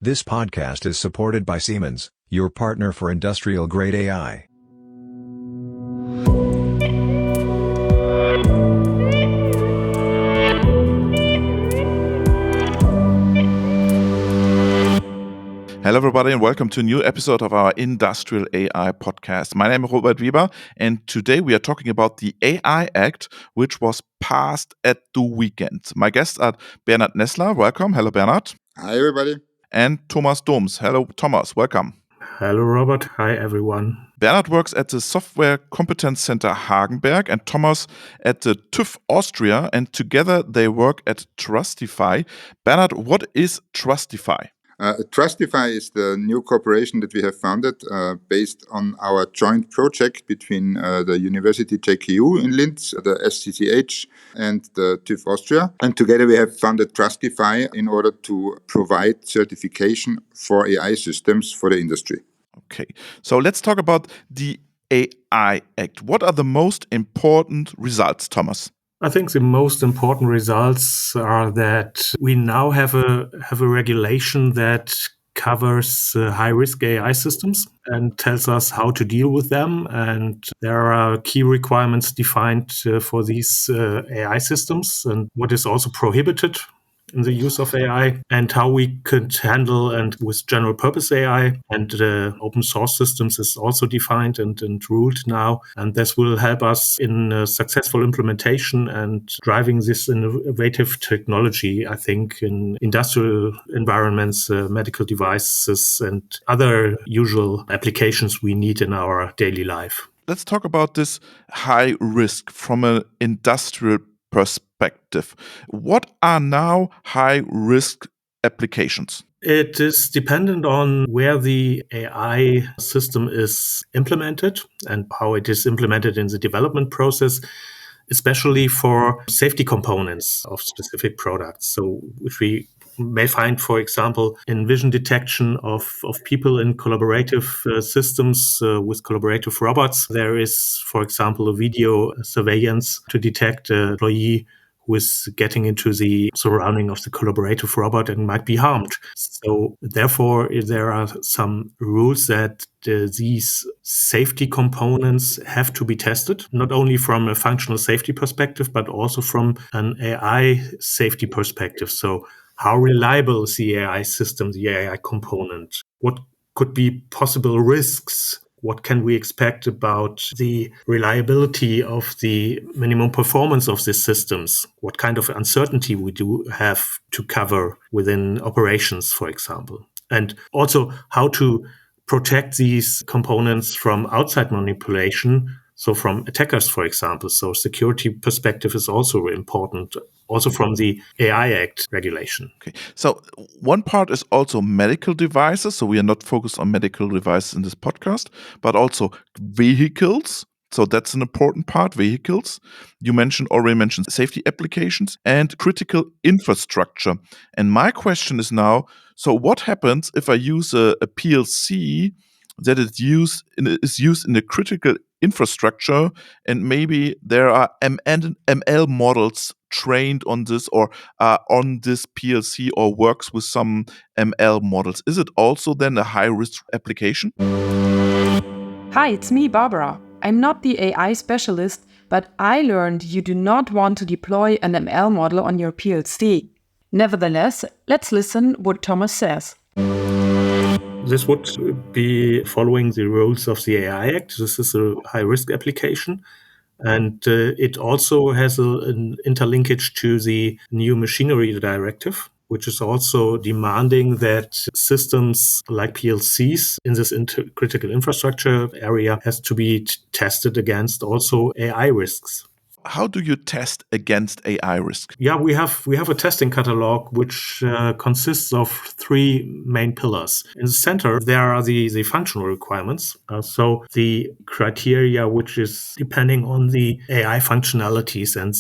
This podcast is supported by Siemens, your partner for industrial-grade AI. Hello everybody and welcome to a new episode of our Industrial AI podcast. My name is Robert Weber and today we are talking about the AI Act, which was passed at the weekend. My guests are Bernhard Nessler, welcome. Hello Bernhard. Hi everybody. And Thomas Doms. Hello Thomas, welcome. Hello Robert, hi everyone. Bernhard works at the Software Competence Center Hagenberg and Thomas at the TÜV Austria, and together they work at Trustifai. Bernhard, what is Trustifai? Trustifai is the new corporation that we have founded based on our joint project between the University JKU in Linz, the SCCH and the TÜV Austria. And together we have founded Trustifai in order to provide certification for AI systems for the industry. Okay, so let's talk about the AI Act. What are the most important results, Thomas? I think the most important results are that we now have a regulation that covers high-risk AI systems and tells us how to deal with them. And there are key requirements defined for these AI systems and what is also prohibited in the use of AI and how we could handle and with general purpose AI and open source systems is also defined and ruled now. And this will help us in successful implementation and driving this innovative technology, I think, in industrial environments, medical devices and other usual applications we need in our daily life. Let's talk about this high risk from an industrial perspective. What are now high-risk applications? It is dependent on where the AI system is implemented and how it is implemented in the development process, especially for safety components of specific products. So, which we may find, for example, in vision detection of people in collaborative systems with collaborative robots. There is, for example, a video surveillance to detect an employee who is getting into the surrounding of the collaborative robot and might be harmed. So therefore, there are some rules that these safety components have to be tested, not only from a functional safety perspective, but also from an AI safety perspective. So how reliable is the AI system, the AI component? What could be possible risks? What can we expect about the reliability of the minimum performance of these systems? What kind of uncertainty we do have to cover within operations, for example? And also how to protect these components from outside manipulation, so from attackers, for example. So security perspective is also important, also from the AI Act regulation. Okay, so one part is also medical devices. So we are not focused on medical devices in this podcast, but also vehicles. So that's an important part, vehicles. You already mentioned safety applications and critical infrastructure. And my question is now, so what happens if I use a PLC that is used in the critical infrastructure, and maybe there are ML models trained on this or on this PLC or works with some ML models? Is it also then a high-risk application? Hi, it's me, Barbara. I'm not the AI specialist, but I learned you do not want to deploy an ML model on your PLC. Nevertheless, let's listen what Thomas says. This would be following the rules of the AI Act. This is a high-risk application. And it also has an interlinkage to the new machinery directive, which is also demanding that systems like PLCs in this critical infrastructure area has to be tested against also AI risks. How do you test against AI risk? Yeah, we have a testing catalog which consists of three main pillars. In the center, there are the functional requirements. So the criteria which is depending on the AI functionalities and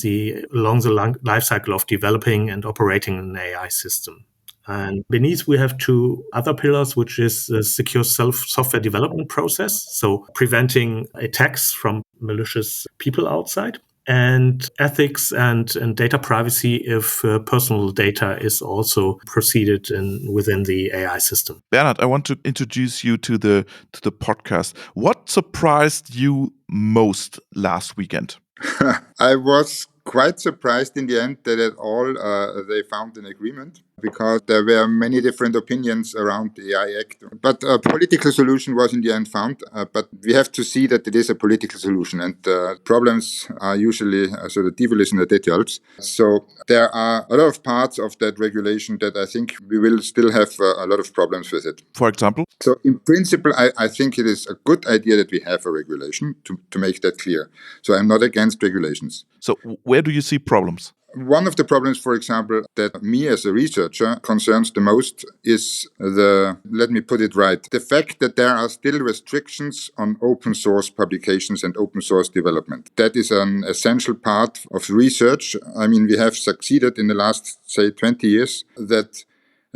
along the life cycle of developing and operating an AI system. And beneath, we have two other pillars, which is a secure software development process. So preventing attacks from malicious people outside. and ethics and data privacy if personal data is also proceeded within the AI system. Bernhard, I want to introduce you to the podcast. What surprised you most last weekend? I was quite surprised in the end that at all they found an agreement, because there were many different opinions around the AI Act. But a political solution was in the end found. But we have to see that it is a political solution, and problems are usually, so the devil is in the details. So there are a lot of parts of that regulation that I think we will still have a lot of problems with it. For example? So in principle, I think it is a good idea that we have a regulation, to make that clear. So I'm not against regulations. So where do you see problems? One of the problems, for example, that me as a researcher concerns the most is let me put it right, the fact that there are still restrictions on open source publications and open source development. That is an essential part of research. I mean, we have succeeded in the last, say, 20 years that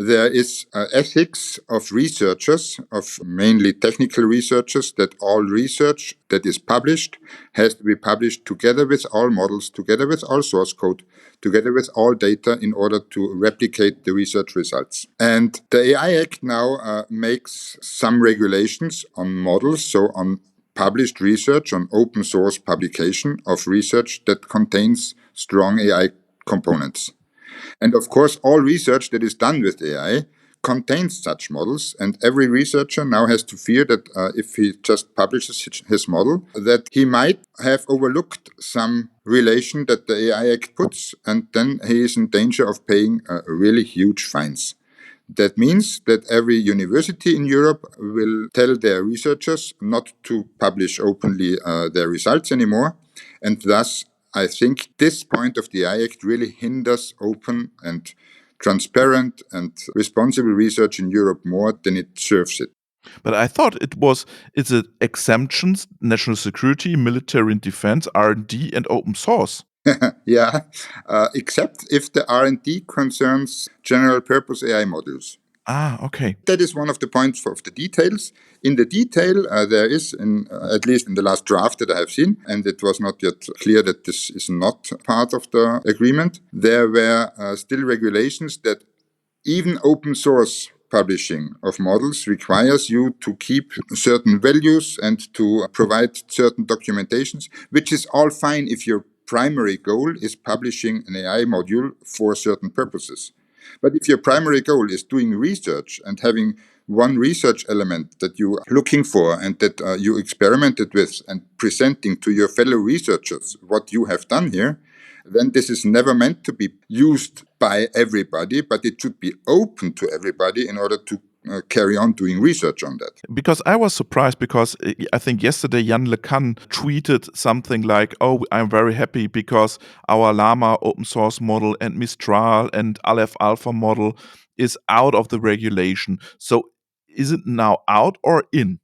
there is ethics of researchers, of mainly technical researchers, that all research that is published has to be published together with all models, together with all source code, together with all data in order to replicate the research results. And the AI Act now makes some regulations on models, so on published research, on open source publication of research that contains strong AI components. And of course, all research that is done with AI contains such models, and every researcher now has to fear that if he just publishes his model, that he might have overlooked some relation that the AI Act puts, and then he is in danger of paying really huge fines. That means that every university in Europe will tell their researchers not to publish openly their results anymore, and thus I think this point of the AI Act really hinders open and transparent and responsible research in Europe more than it serves it. But I thought it's exemptions, national security, military and defense, R&D, and open source. Yeah, except if the R&D concerns general purpose AI modules. Ah, okay. That is one of the points of the details. In the detail, there is, at least in the last draft that I have seen, and it was not yet clear that this is not part of the agreement, there were still regulations that even open source publishing of models requires you to keep certain values and to provide certain documentations, which is all fine if your primary goal is publishing an AI module for certain purposes. But if your primary goal is doing research and having one research element that you are looking for and that you experimented with and presenting to your fellow researchers what you have done here, then this is never meant to be used by everybody, but it should be open to everybody in order to carry on doing research on that. Because I was surprised, because I think yesterday Jan LeCun tweeted something like, "Oh, I'm very happy because our Llama open source model and Mistral and Aleph Alpha model is out of the regulation." So is it now out or in?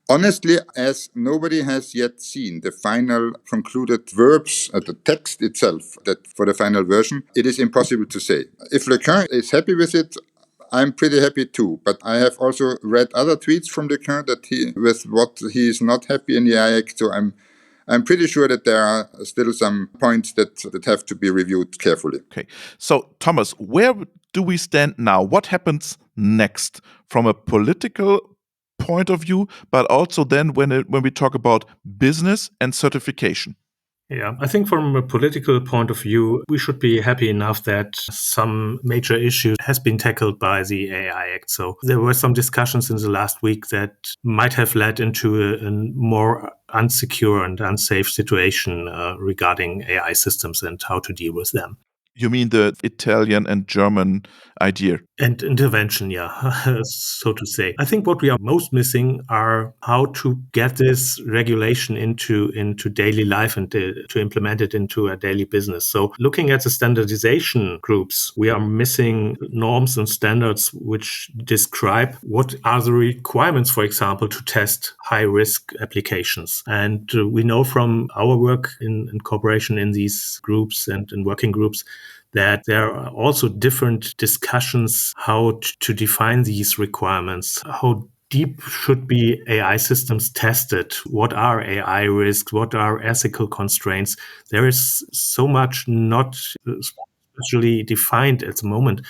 Honestly, as nobody has yet seen the final concluded verbs, the text itself, that for the final version, it is impossible to say. If LeCun is happy with it, I'm pretty happy too. But I have also read other tweets from LeCun that with what he is not happy in the AIact. So I'm pretty sure that there are still some points that have to be reviewed carefully. Okay. So, Thomas, where do we stand now? What happens next from a political point of view, but also then when we talk about business and certification? Yeah, I think from a political point of view, we should be happy enough that some major issue has been tackled by the AI Act. So there were some discussions in the last week that might have led into a more unsecure and unsafe situation regarding AI systems and how to deal with them. You mean the Italian and German idea? And intervention, yeah, so to say. I think what we are most missing are how to get this regulation into daily life and to implement it into a daily business. So looking at the standardization groups, we are missing norms and standards which describe what are the requirements, for example, to test high-risk applications. And we know from our work in cooperation in these groups and in working groups that there are also different discussions how to define these requirements, how deep should be AI systems tested? What are AI risks? What are ethical constraints? There is so much not especially defined at the moment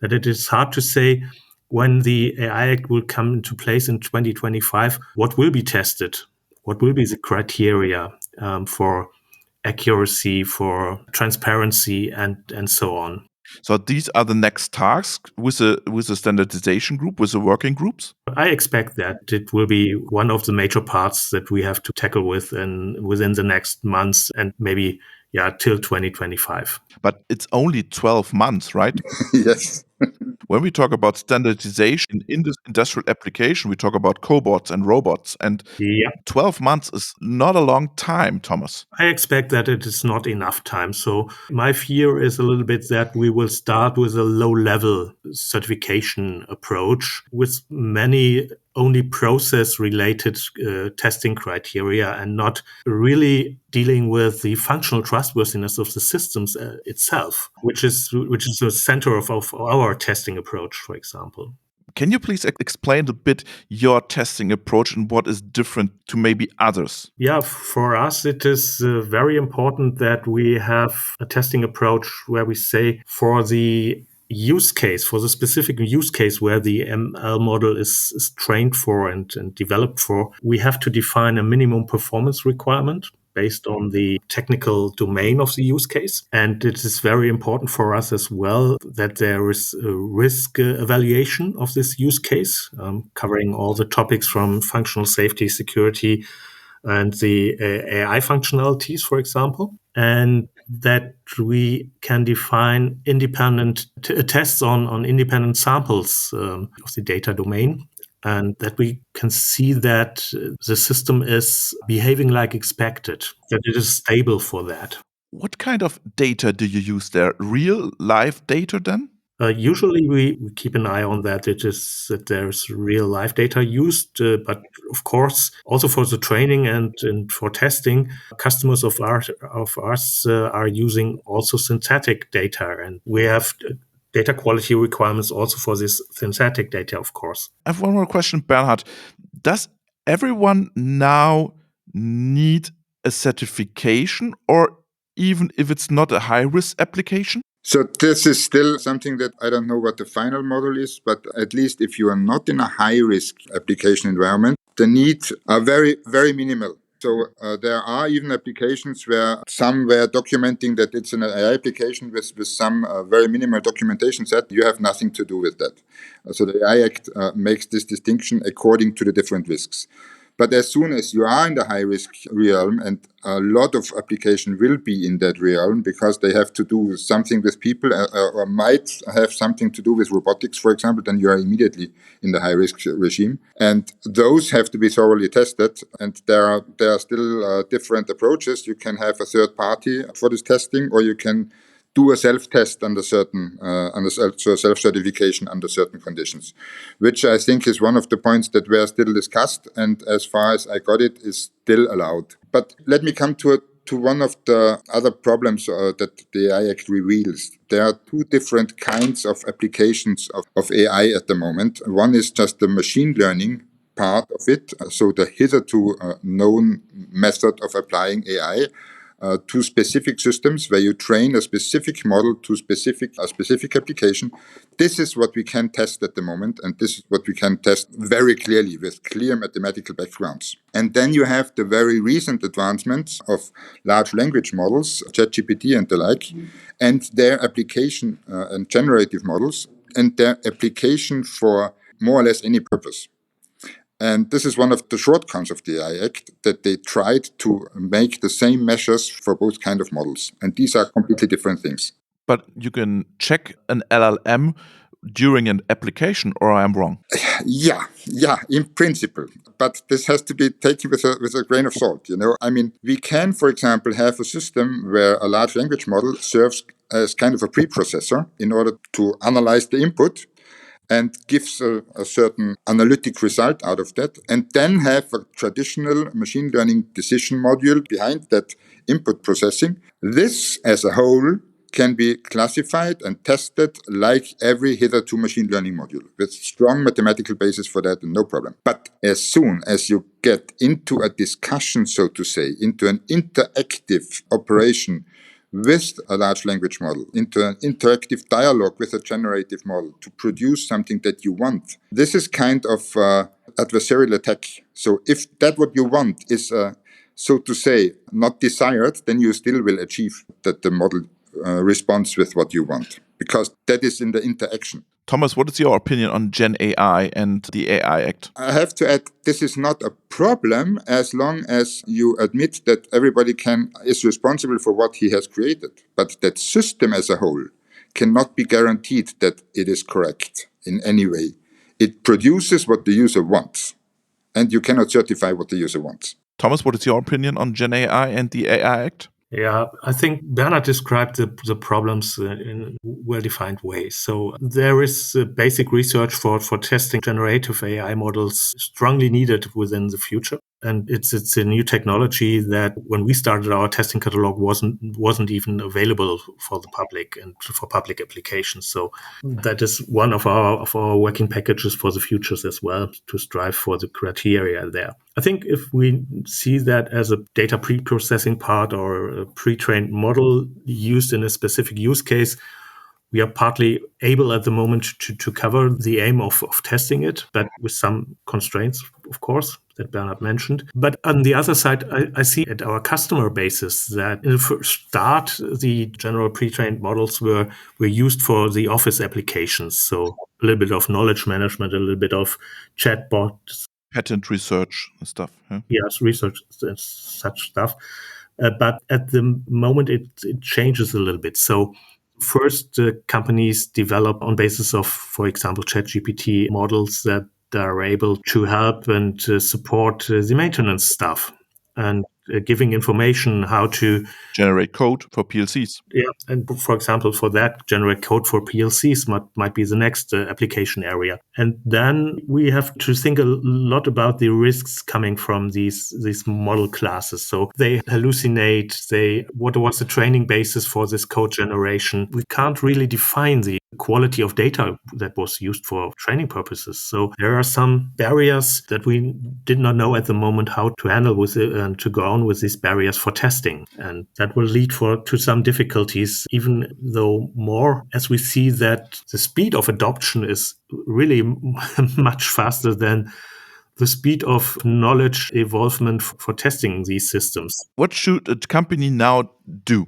that it is hard to say when the AI Act will come into place in 2025, what will be tested? What will be the criteria for accuracy, for transparency, and so on? So these are the next tasks with the standardization group, with the working groups? I expect that it will be one of the major parts that we have to tackle within the next months and maybe till 2025. But it's only 12 months, right? Yes. When we talk about standardization in this industrial application, we talk about cobots and robots. And 12 months is not a long time, Thomas. I expect that it is not enough time. So my fear is a little bit that we will start with a low-level certification approach with many only process-related testing criteria and not really dealing with the functional trustworthiness of the systems itself, which is the center of our testing approach, for example. Can you please explain a bit your testing approach and what is different to maybe others? Yeah, for us, it is very important that we have a testing approach where we say for the use case, for the specific use case where the ML model is trained for and developed for, we have to define a minimum performance requirement based on the technical domain of the use case. And it is very important for us as well that there is a risk evaluation of this use case, covering all the topics from functional safety, security, and the AI functionalities, for example, and that we can define independent tests on independent samples of the data domain, and that we can see that the system is behaving like expected, that it is stable for that. What kind of data do you use there? Real live data then? Usually we keep an eye on that. That there's real life data used, but of course also for the training and for testing, customers of us are using also synthetic data, and we have data quality requirements also for this synthetic data, of course. I have one more question, Bernhard. Does everyone now need a certification, or even if it's not a high-risk application? So this is still something that I don't know what the final model is, but at least if you are not in a high-risk application environment, the needs are very, very minimal. So there are even applications where some were documenting that it's an AI application with some very minimal documentation set. You have nothing to do with that. So the AI Act makes this distinction according to the different risks. But as soon as you are in the high-risk realm, and a lot of application will be in that realm because they have to do something with people or might have something to do with robotics, for example, then you are immediately in the high-risk regime. And those have to be thoroughly tested. And there are still different approaches. You can have a third party for this testing, or you can do a self-test under certain, self-certification under certain conditions, which I think is one of the points that were still discussed, and as far as I got it, is still allowed. But let me come to one of the other problems that the AI Act reveals. There are two different kinds of applications of AI at the moment. One is just the machine learning part of it, so the hitherto known method of applying AI to specific systems where you train a specific model to a specific application. This is what we can test at the moment, and this is what we can test very clearly with clear mathematical backgrounds. And then you have the very recent advancements of large language models, ChatGPT and the like, and their application and generative models, and their application for more or less any purpose. And this is one of the shortcomings of the AI Act, that they tried to make the same measures for both kind of models. And these are completely different things. But you can check an LLM during an application, or I'm wrong? Yeah, in principle. But this has to be taken with a grain of salt, I mean, we can, for example, have a system where a large language model serves as kind of a preprocessor in order to analyze the input and gives a certain analytic result out of that, and then have a traditional machine learning decision module behind that input processing. This, as a whole, can be classified and tested like every hitherto machine learning module with strong mathematical basis for that and no problem. But as soon as you get into a discussion, so to say, into an interactive operation with a large language model, into an interactive dialogue with a generative model to produce something that you want, this is kind of adversarial attack. So if that what you want is so to say, not desired, then you still will achieve that the model responds with what you want, because that is in the interaction. Thomas, what is your opinion on Gen AI and the AI Act? I have to add, this is not a problem as long as you admit that everybody is responsible for what he has created. But that system as a whole cannot be guaranteed that it is correct in any way. It produces what the user wants, and you cannot certify what the user wants. Thomas, what is your opinion on Gen AI and the AI Act? Yeah, I think Bernhard described the problems in well-defined ways. So there is basic research for testing generative AI models strongly needed within the future. And it's a new technology that when we started our testing catalog wasn't even available for the public and for public applications. So that is one of our working packages for the futures as well, to strive for the criteria there. I think if we see that as a data pre-processing part or a pre-trained model used in a specific use case, we are partly able at the moment to cover the aim of testing it, but with some constraints, of course, that Bernhard mentioned. But on the other side, I see at our customer basis that in the first start, the general pre-trained models were used for the office applications. So a little bit of knowledge management, a little bit of chatbots. Patent research and stuff. Yeah? Yes, research and such stuff. But at the moment, it changes a little bit. So first, companies develop on basis of, for example, ChatGPT models that are able to help and support the maintenance stuff and giving information how to generate code for PLCs. Yeah, and for example, for that, generate code for PLCs might be the next application area. And then we have to think a lot about the risks coming from these model classes. So they hallucinate. What was the training basis for this code generation? We can't really define the quality of data that was used for training purposes. So there are some barriers that we did not know at the moment how to handle with it and to go on with these barriers for testing. And that will lead to some difficulties, even though more as we see that the speed of adoption is really much faster than the speed of knowledge evolvement for testing these systems. What should a company now do,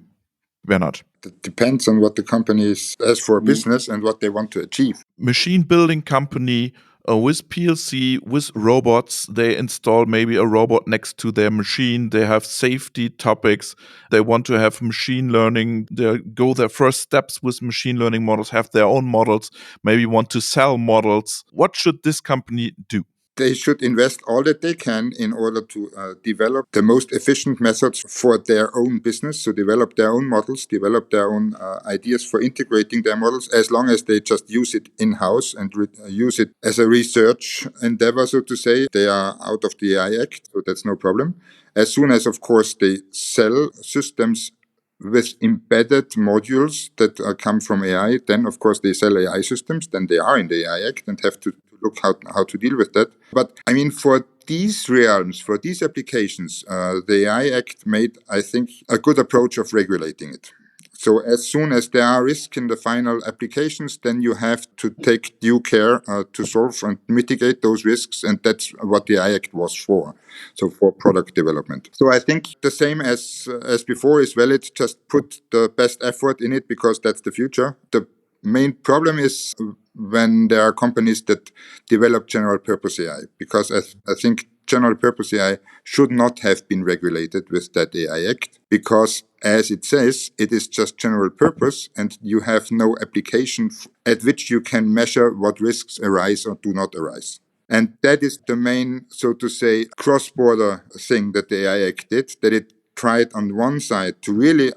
Bernhard? It depends on what the company has for business and what they want to achieve. Machine building company with PLC, with robots, they install maybe a robot next to their machine. They have safety topics. They want to have machine learning. They go their first steps with machine learning models, have their own models, maybe want to sell models. What should this company do? They should invest all that they can in order to develop the most efficient methods for their own business. So develop their own models, develop their own ideas for integrating their models, as long as they just use it in-house and use it as a research endeavor, so to say. They are out of the AI Act, so that's no problem. As soon as, of course, they sell systems with embedded modules that come from AI, then, of course, they sell AI systems. Then they are in the AI Act and have to look how to deal with that. But I mean, for these realms, for these applications, the AI Act made, I think, a good approach of regulating it. So as soon as there are risks in the final applications, then you have to take due care to solve and mitigate those risks. And that's what the AI Act was for. So for product development. So I think the same as before is valid. Just put the best effort in it, because that's the future. The main problem is when there are companies that develop general purpose AI, because I think general purpose AI should not have been regulated with that AI Act, because as it says, it is just general purpose and you have no application at which you can measure what risks arise or do not arise. And that is the main, so to say, cross-border thing that the AI Act did, that it tried on one side to really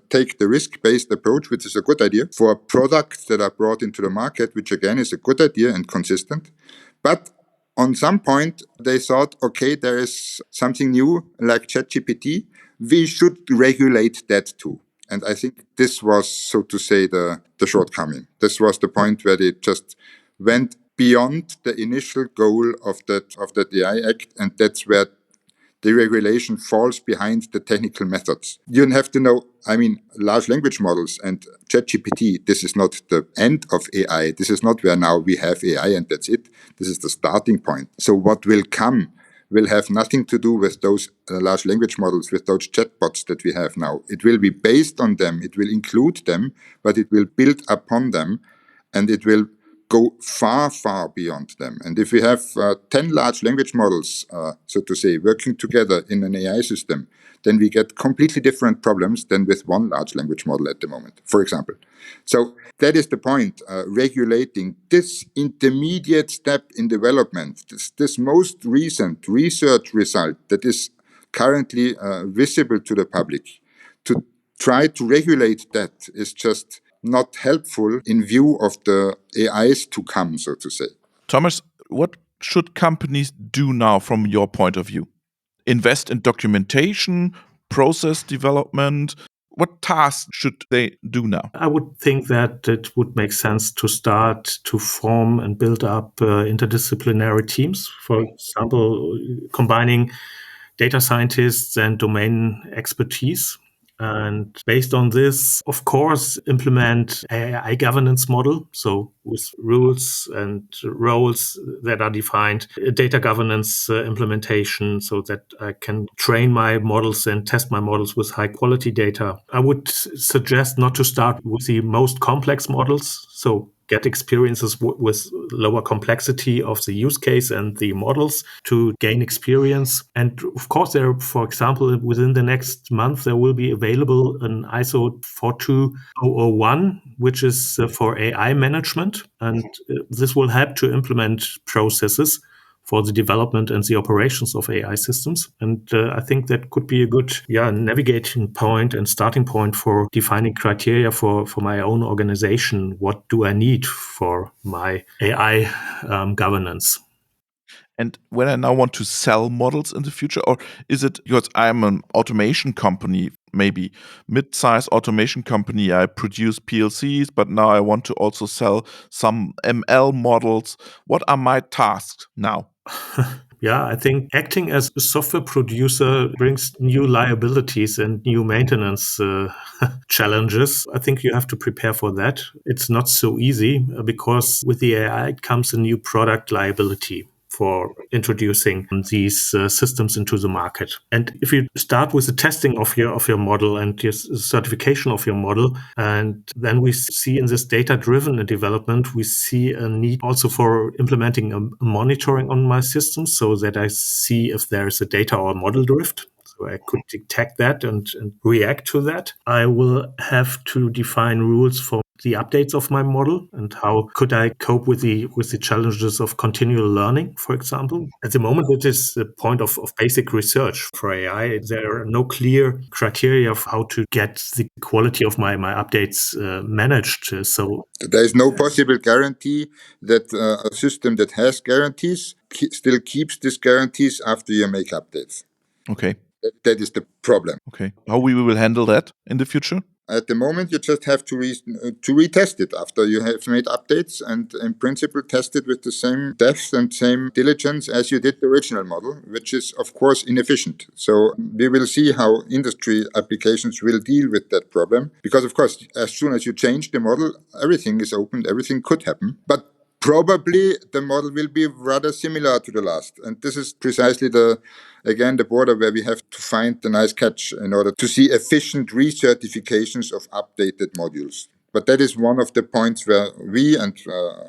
take the risk-based approach, which is a good idea, for products that are brought into the market, which again is a good idea and consistent. But on some point, they thought, okay, there is something new like ChatGPT. We should regulate that too. And I think this was, so to say, the shortcoming. This was the point where they just went beyond the initial goal of that AI Act, and that's where the regulation falls behind the technical methods. You have to know, large language models and ChatGPT, this is not the end of AI. This is not where now we have AI and that's it. This is the starting point. So what will come will have nothing to do with those large language models, with those chatbots that we have now. It will be based on them, it will include them, but it will build upon them, and it will go far, far beyond them. And if we have 10 large language models, so to say, working together in an AI system, then we get completely different problems than with one large language model at the moment, for example. So that is the point, regulating this intermediate step in development, this most recent research result that is currently visible to the public. To try to regulate that is just not helpful in view of the AIs to come, so to say. Thomas, what should companies do now from your point of view? Invest in documentation, process development? What tasks should they do now? I would think that it would make sense to start to form and build up interdisciplinary teams. For example, combining data scientists and domain expertise. And based on this, of course, implement AI governance model. So with rules and roles that are defined, data governance implementation, so that I can train my models and test my models with high quality data. I would suggest not to start with the most complex models. So get experiences with lower complexity of the use case and the models to gain experience. And of course, there, for example, within the next month, there will be available an ISO 42001, which is for AI management. And this will help to implement processes for the development and the operations of AI systems. And I think that could be a good navigating point and starting point for defining criteria for my own organization. What do I need for my AI governance? And when I now want to sell models in the future, or is it because I'm an automation company, maybe mid-size automation company, I produce PLCs, but now I want to also sell some ML models. What are my tasks now? Yeah, I think acting as a software producer brings new liabilities and new maintenance challenges. I think you have to prepare for that. It's not so easy because with the AI comes a new product liability for introducing these systems into the market. And if you start with the testing of your model and your certification of your model, and then we see in this data-driven development, we see a need also for implementing a monitoring on my system so that I see if there is a data or model drift. So I could detect that and react to that. I will have to define rules for the updates of my model and how could I cope with the challenges of continual learning, for example. At the moment, it is the point of basic research for AI. There are no clear criteria of how to get the quality of my updates managed. So there is no possible guarantee that a system that has guarantees still keeps these guarantees after you make updates. Okay. That is the problem. Okay. How we will handle that in the future? At the moment, you just have to retest it after you have made updates, and in principle test it with the same depth and same diligence as you did the original model, which is, of course, inefficient. So we will see how industry applications will deal with that problem. Because, of course, as soon as you change the model, everything is open, everything could happen. But probably the model will be rather similar to the last. And this is precisely the border where we have to find the nice catch in order to see efficient recertifications of updated modules. But that is one of the points where we and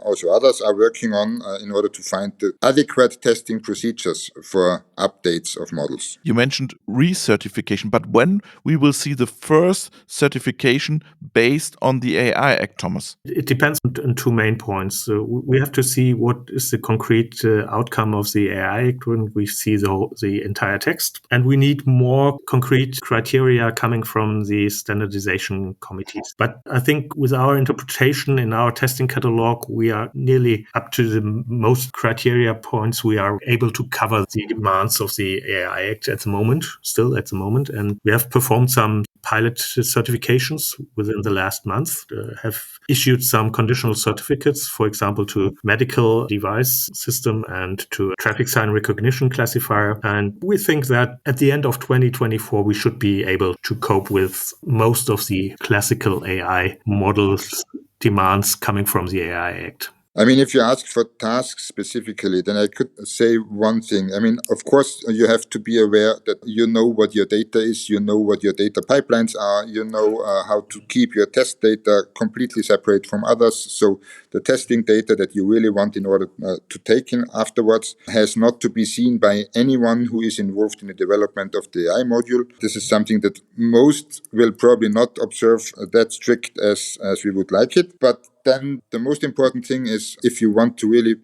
also others are working on in order to find the adequate testing procedures for updates of models. You mentioned recertification, but when we will see the first certification based on the AI Act, Thomas? It depends on two main points. We have to see what is the concrete outcome of the AI Act when we see the entire text. And we need more concrete criteria coming from the standardization committees. But I think with our interpretation in our testing catalog, we are nearly up to the most criteria points. We are able to cover the demands of the AI Act at the moment. And we have performed some pilot certifications within the last month, have issued some conditional certificates, for example, to medical device system and to traffic sign recognition classifier. And we think that at the end of 2024, we should be able to cope with most of the classical AI models demands coming from the AI Act. I mean, if you ask for tasks specifically, then I could say one thing. I mean, of course, you have to be aware that you know what your data is, you know what your data pipelines are, you know how to keep your test data completely separate from others. So the testing data that you really want in order to take in afterwards has not to be seen by anyone who is involved in the development of the AI module. This is something that most will probably not observe that strict as we would like it. But then the most important thing is, if you want to really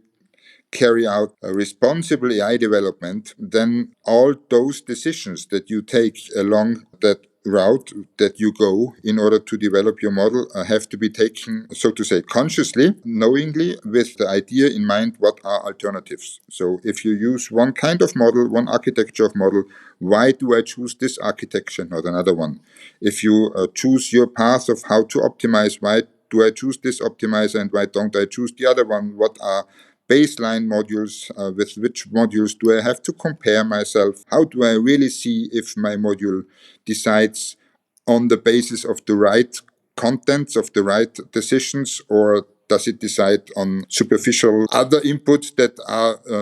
carry out a responsible AI development, then all those decisions that you take along that route that you go in order to develop your model have to be taken, so to say, consciously, knowingly, with the idea in mind what are alternatives. So if you use one kind of model, one architecture of model, why do I choose this architecture, not another one? If you choose your path of how to optimize, why do I choose this optimizer and why don't I choose the other one? What are baseline modules? With which modules do I have to compare myself? How do I really see if my module decides on the basis of the right contents, of the right decisions, or does it decide on superficial other inputs that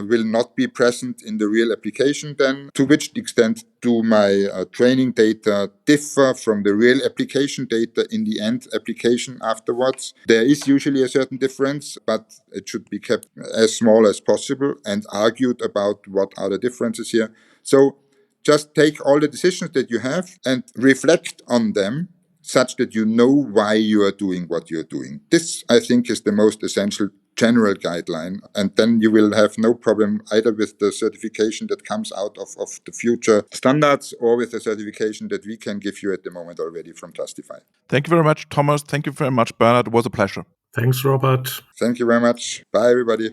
will not be present in the real application then? To which extent do my training data differ from the real application data in the end application afterwards? There is usually a certain difference, but it should be kept as small as possible and argued about what are the differences here. So just take all the decisions that you have and reflect on them such that you know why you are doing what you're doing. This, I think, is the most essential general guideline. And then you will have no problem either with the certification that comes out of the future standards or with the certification that we can give you at the moment already from Trustifai. Thank you very much, Thomas. Thank you very much, Bernhard. It was a pleasure. Thanks, Robert. Thank you very much. Bye, everybody.